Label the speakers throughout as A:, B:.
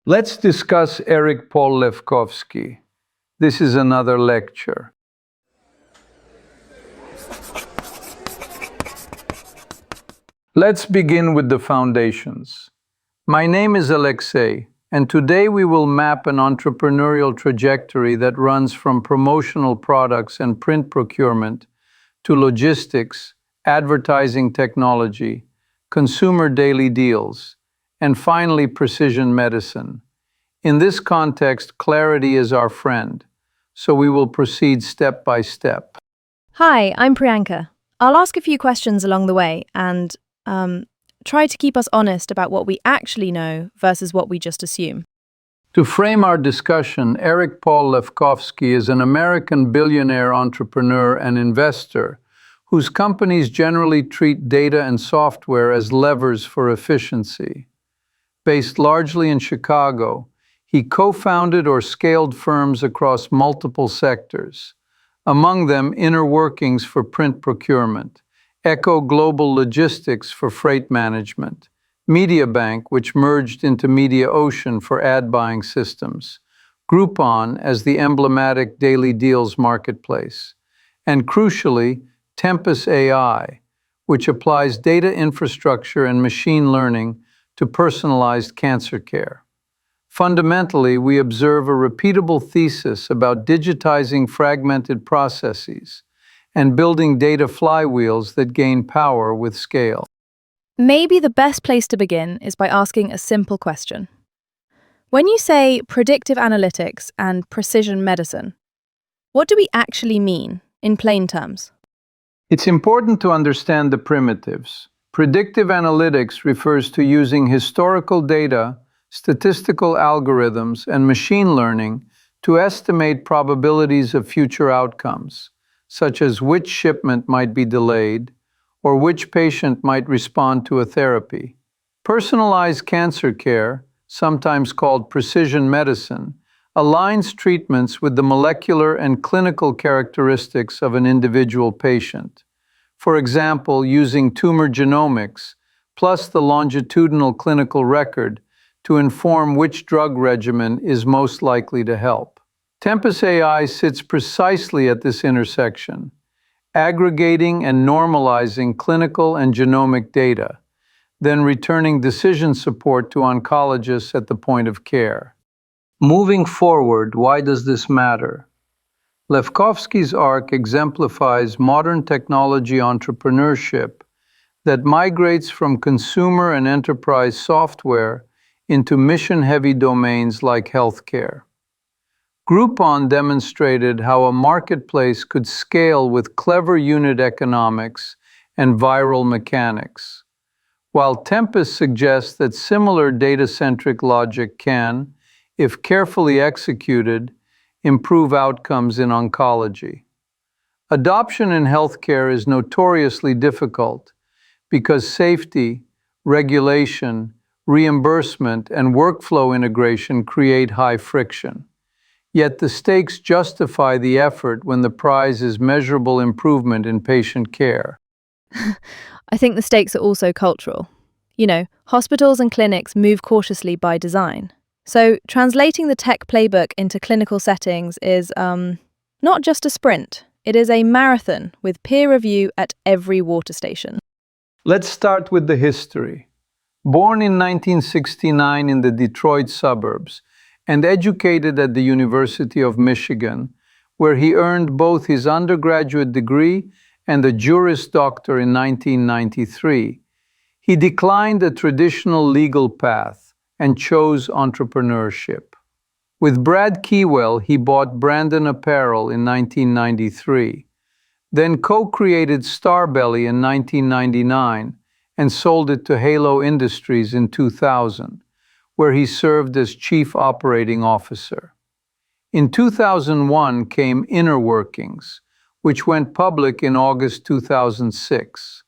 A: Let's discuss Eric Paul Lefkofsky. This is another lecture. Let's begin with the foundations. My name is Alexei, and today we will map an entrepreneurial trajectory that runs from promotional products and print procurement to logistics, advertising technology, consumer daily deals, and finally precision medicine. In this context, clarity is our friend, so we will proceed step by step.
B: Hi, I'm Priyanka. I'll ask a few questions along the way and try to keep us honest about what we actually know versus what we just assume.
A: To frame our discussion, Eric Paul Lefkofsky is an American billionaire entrepreneur and investor whose companies generally treat data and software as levers for efficiency. Based largely in Chicago, he co-founded or scaled firms across multiple sectors, among them Inner Workings for print procurement, Echo Global Logistics for freight management, MediaBank, which merged into MediaOcean for ad buying systems, Groupon as the emblematic daily deals marketplace, and crucially, Tempus AI, which applies data infrastructure and machine learning to personalized cancer care. Fundamentally, we observe a repeatable thesis about digitizing fragmented processes and building data flywheels that gain power with scale.
B: Maybe the best place to begin is by asking a simple question. When you say predictive analytics and precision medicine, what do we actually mean in plain terms?
A: It's important to understand the primitives. Predictive analytics refers to using historical data, statistical algorithms, and machine learning to estimate probabilities of future outcomes, such as which shipment might be delayed or which patient might respond to a therapy. Personalized cancer care, sometimes called precision medicine, aligns treatments with the molecular and clinical characteristics of an individual patient. For example, using tumor genomics plus the longitudinal clinical record to inform which drug regimen is most likely to help. Tempus AI sits precisely at this intersection, aggregating and normalizing clinical and genomic data, then returning decision support to oncologists at the point of care. Moving forward, why does this matter? Lefkofsky's arc exemplifies modern technology entrepreneurship that migrates from consumer and enterprise software into mission-heavy domains like healthcare. Groupon demonstrated how a marketplace could scale with clever unit economics and viral mechanics, while Tempus suggests that similar data-centric logic can, if carefully executed, improve outcomes in oncology. Adoption in healthcare is notoriously difficult because safety, regulation, reimbursement, and workflow integration create high friction. Yet the stakes justify the effort when the prize is measurable improvement in patient care.
B: I think the stakes are also cultural. Hospitals and clinics move cautiously by design. So translating the tech playbook into clinical settings is not just a sprint. It is a marathon with peer review at every water station.
A: Let's start with the history. Born in 1969 in the Detroit suburbs and educated at the University of Michigan, where he earned both his undergraduate degree and a Juris Doctor in 1993, he declined a traditional legal path and chose entrepreneurship. With Brad Keywell, he bought Brandon Apparel in 1993, then co-created Starbelly in 1999 and sold it to Halo Industries in 2000, where he served as Chief Operating Officer. In 2001 came Inner Workings, which went public in August 2006.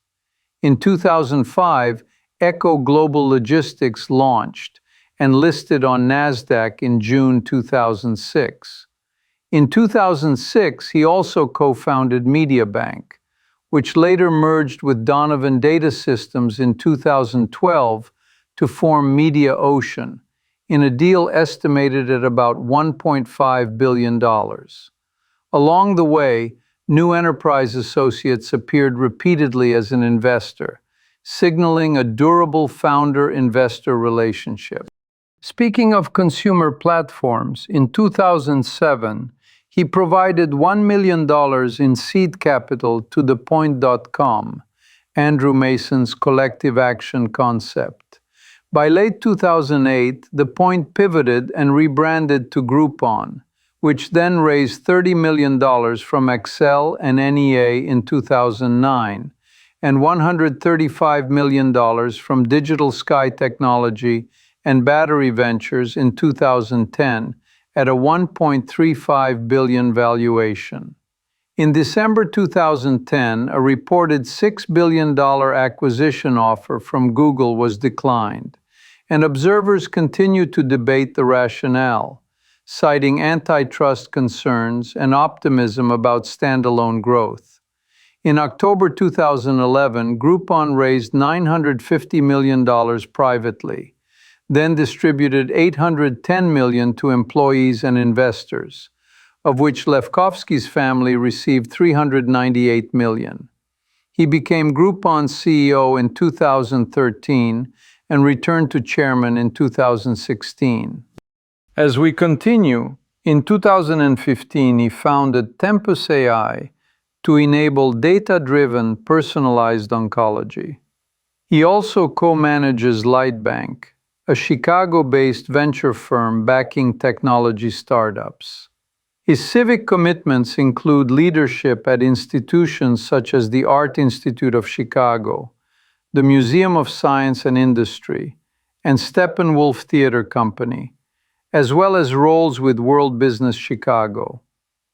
A: In 2005, Echo Global Logistics launched and listed on NASDAQ in June 2006. In 2006, he also co-founded MediaBank, which later merged with Donovan Data Systems in 2012 to form MediaOcean, in a deal estimated at about $1.5 billion. Along the way, New Enterprise Associates appeared repeatedly as an investor, signaling a durable founder-investor relationship. Speaking of consumer platforms, in 2007, he provided $1 million in seed capital to the Point.com, Andrew Mason's collective action concept. By late 2008, the Point pivoted and rebranded to Groupon, which then raised $30 million from Accel and NEA in 2009, and $135 million from Digital Sky Technology and Battery Ventures in 2010 at a $1.35 billion valuation. In December 2010, a reported $6 billion acquisition offer from Google was declined, and observers continue to debate the rationale, citing antitrust concerns and optimism about standalone growth. In October 2011, Groupon raised $950 million privately, then distributed $810 million to employees and investors, of which Lefkofsky's family received $398 million. He became Groupon's CEO in 2013 and returned to chairman in 2016. As we continue, in 2015 he founded Tempus AI to enable data-driven personalized oncology. He also co-manages Lightbank, a Chicago-based venture firm backing technology startups. His civic commitments include leadership at institutions such as the Art Institute of Chicago, the Museum of Science and Industry, and Steppenwolf Theater Company, as well as roles with World Business Chicago.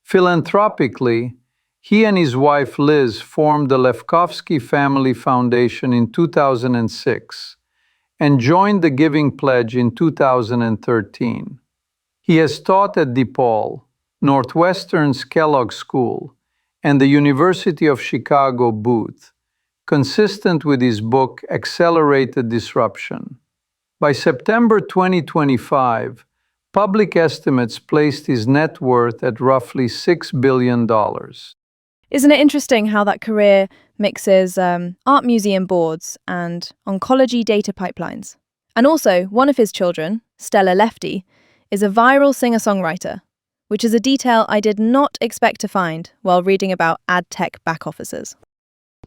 A: Philanthropically, he and his wife Liz formed the Lefkofsky Family Foundation in 2006 and joined the Giving Pledge in 2013. He has taught at DePaul, Northwestern's Kellogg School, and the University of Chicago Booth, consistent with his book Accelerated Disruption. By September 2025, public estimates placed his net worth at roughly $6 billion.
B: Isn't it interesting how that career mixes art museum boards and oncology data pipelines? And also, one of his children, Stella Lefty, is a viral singer-songwriter, which is a detail I did not expect to find while reading about ad tech back offices.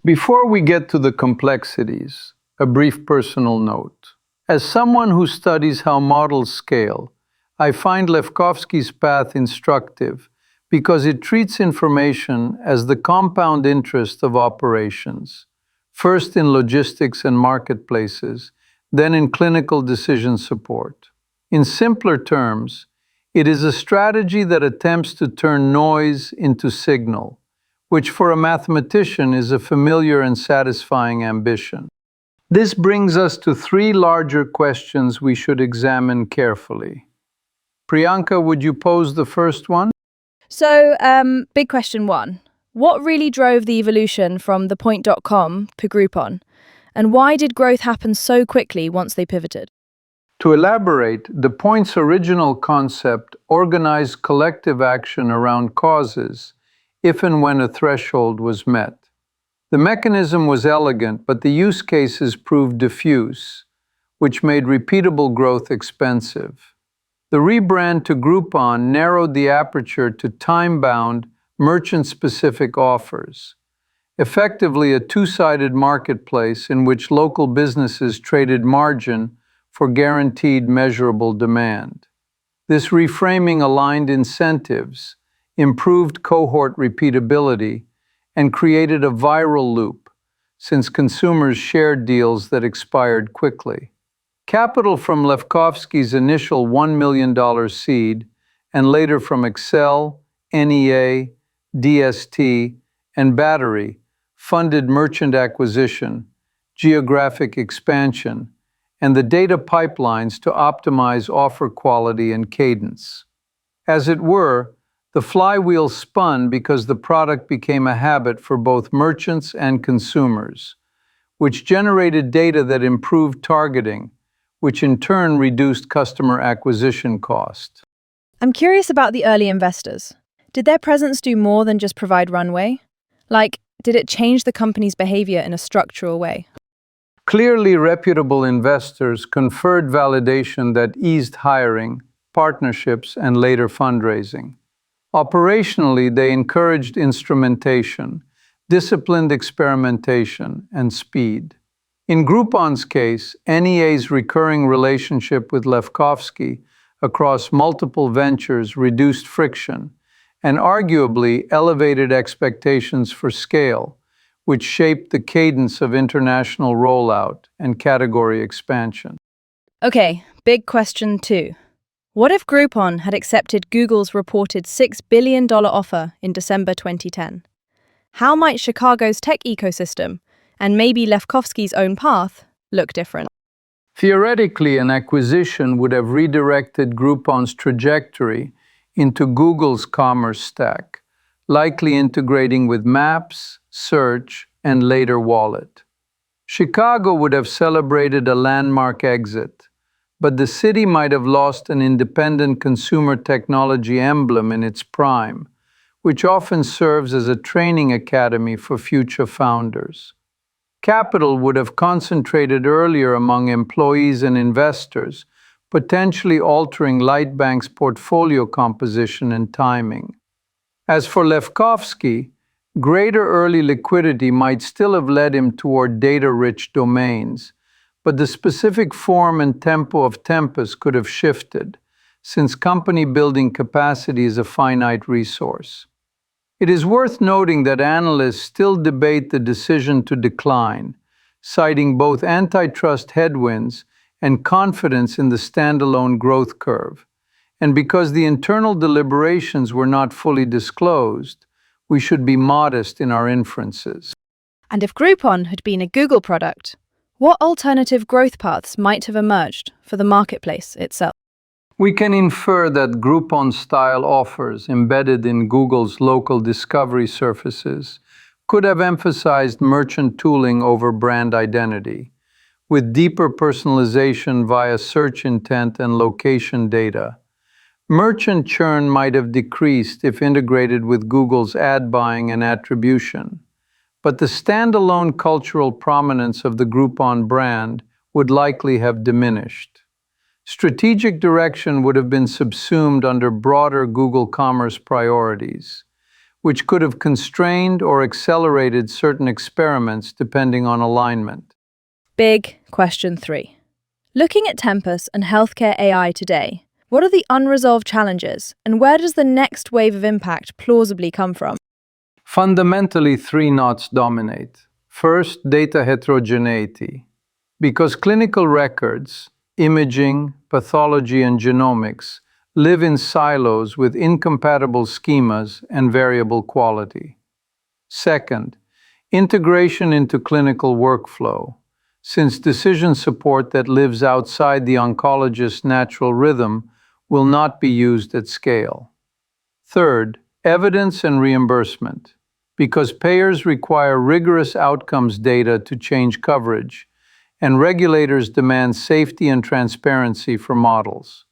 A: Before we get to the complexities, a brief personal note. As someone who studies how models scale, I find Lefkofsky's path instructive because it treats information as the compound interest of operations, first in logistics and marketplaces, then in clinical decision support. In simpler terms, it is a strategy that attempts to turn noise into signal, which for a mathematician is a familiar and satisfying ambition. This brings us to three larger questions we should examine carefully. Priyanka, would you pose the first one?
B: So, big question one. What really drove the evolution from the Point.com to Groupon? And why did growth happen so quickly once they pivoted?
A: To elaborate, the Point's original concept organized collective action around causes if and when a threshold was met. The mechanism was elegant, but the use cases proved diffuse, which made repeatable growth expensive. The rebrand to Groupon narrowed the aperture to time-bound, merchant-specific offers, effectively a two-sided marketplace in which local businesses traded margin for guaranteed measurable demand. This reframing aligned incentives, improved cohort repeatability, and created a viral loop, since consumers shared deals that expired quickly. Capital from Lefkofsky's initial $1 million seed, and later from Accel, NEA, DST, and Battery, funded merchant acquisition, geographic expansion, and the data pipelines to optimize offer quality and cadence. As it were, the flywheel spun because the product became a habit for both merchants and consumers, which generated data that improved targeting, which in turn reduced customer acquisition cost.
B: I'm curious about the early investors. Did their presence do more than just provide runway? Like, did it change the company's behavior in a structural way?
A: Clearly reputable investors conferred validation that eased hiring, partnerships, and later fundraising. Operationally, they encouraged instrumentation, disciplined experimentation, and speed. In Groupon's case, NEA's recurring relationship with Lefkofsky across multiple ventures reduced friction and arguably elevated expectations for scale, which shaped the cadence of international rollout and category expansion.
B: Okay, big question 2. What if Groupon had accepted Google's reported $6 billion offer in December 2010? How might Chicago's tech ecosystem, and maybe Lefkofsky's own path, look different?
A: Theoretically, an acquisition would have redirected Groupon's trajectory into Google's commerce stack, likely integrating with Maps, Search, and later Wallet. Chicago would have celebrated a landmark exit, but the city might have lost an independent consumer technology emblem in its prime, which often serves as a training academy for future founders. Capital would have concentrated earlier among employees and investors, potentially altering Lightbank's portfolio composition and timing. As for Lefkofsky, greater early liquidity might still have led him toward data-rich domains, but the specific form and tempo of Tempus could have shifted, since company building capacity is a finite resource. It is worth noting that analysts still debate the decision to decline, citing both antitrust headwinds and confidence in the standalone growth curve. And because the internal deliberations were not fully disclosed, we should be modest in our inferences.
B: And if Groupon had been a Google product, what alternative growth paths might have emerged for the marketplace itself?
A: We can infer that Groupon-style offers embedded in Google's local discovery surfaces could have emphasized merchant tooling over brand identity, with deeper personalization via search intent and location data. Merchant churn might have decreased if integrated with Google's ad buying and attribution, but the standalone cultural prominence of the Groupon brand would likely have diminished. Strategic direction would have been subsumed under broader Google Commerce priorities, which could have constrained or accelerated certain experiments depending on alignment.
B: Big question 3. Looking at Tempus and healthcare AI today, what are the unresolved challenges, and where does the next wave of impact plausibly come from?
A: Fundamentally, three knots dominate. First, data heterogeneity. Because clinical records, imaging, pathology, and genomics live in silos with incompatible schemas and variable quality. Second, integration into clinical workflow, since decision support that lives outside the oncologist's natural rhythm will not be used at scale. Third, evidence and reimbursement, because payers require rigorous outcomes data to change coverage, and regulators demand safety and transparency for models.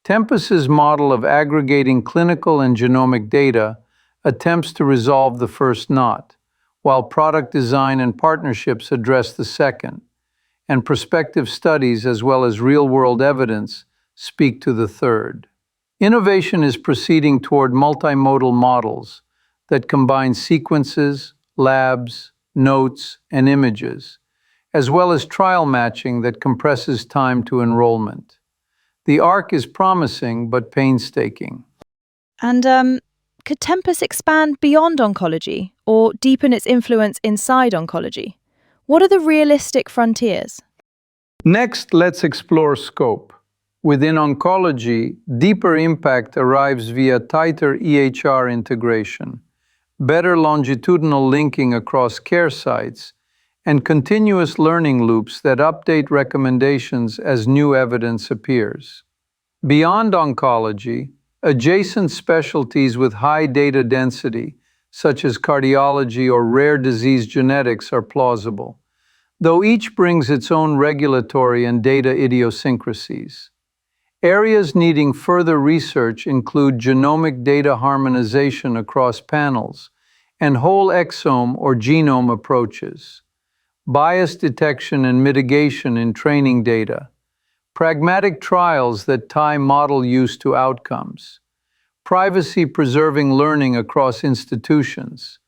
A: Tempus's model of aggregating clinical and genomic data attempts to resolve the first knot, while product design and partnerships address the second, and prospective studies as well as real-world evidence speak to the third. Innovation is proceeding toward multimodal models that combine sequences, labs, notes, and images, as well as trial matching that compresses time to enrollment. The arc is promising but painstaking.
B: And could Tempus expand beyond oncology or deepen its influence inside oncology? What are the realistic frontiers?
A: Next, let's explore scope. Within oncology, deeper impact arrives via tighter EHR integration, better longitudinal linking across care sites, and continuous learning loops that update recommendations as new evidence appears. Beyond oncology, adjacent specialties with high data density, such as cardiology or rare disease genetics, are plausible. though each brings its own regulatory and data idiosyncrasies. Areas needing further research include genomic data harmonization across panels and whole exome or genome approaches, bias detection and mitigation in training data, pragmatic trials that tie model use to outcomes, privacy-preserving learning across institutions,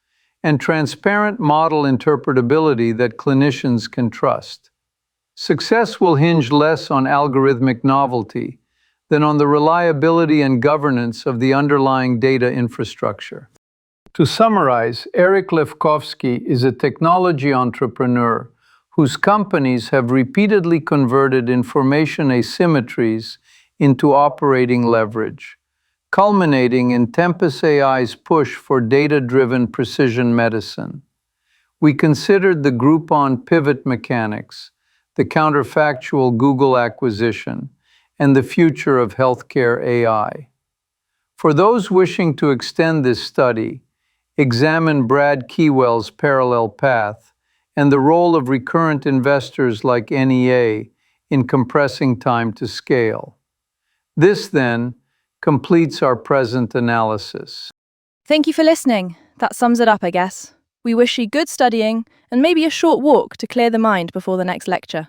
A: and transparent model interpretability that clinicians can trust. Success will hinge less on algorithmic novelty than on the reliability and governance of the underlying data infrastructure. To summarize, Eric Lefkofsky is a technology entrepreneur whose companies have repeatedly converted information asymmetries into operating leverage, culminating in Tempus AI's push for data-driven precision medicine. We considered the Groupon pivot mechanics, the counterfactual Google acquisition, and the future of healthcare AI. For those wishing to extend this study, examine Brad Keywell's parallel path and the role of recurrent investors like NEA in compressing time to scale. This, then, completes our present analysis.
B: Thank you for listening. That sums it up, I guess. We wish you good studying and maybe a short walk to clear the mind before the next lecture.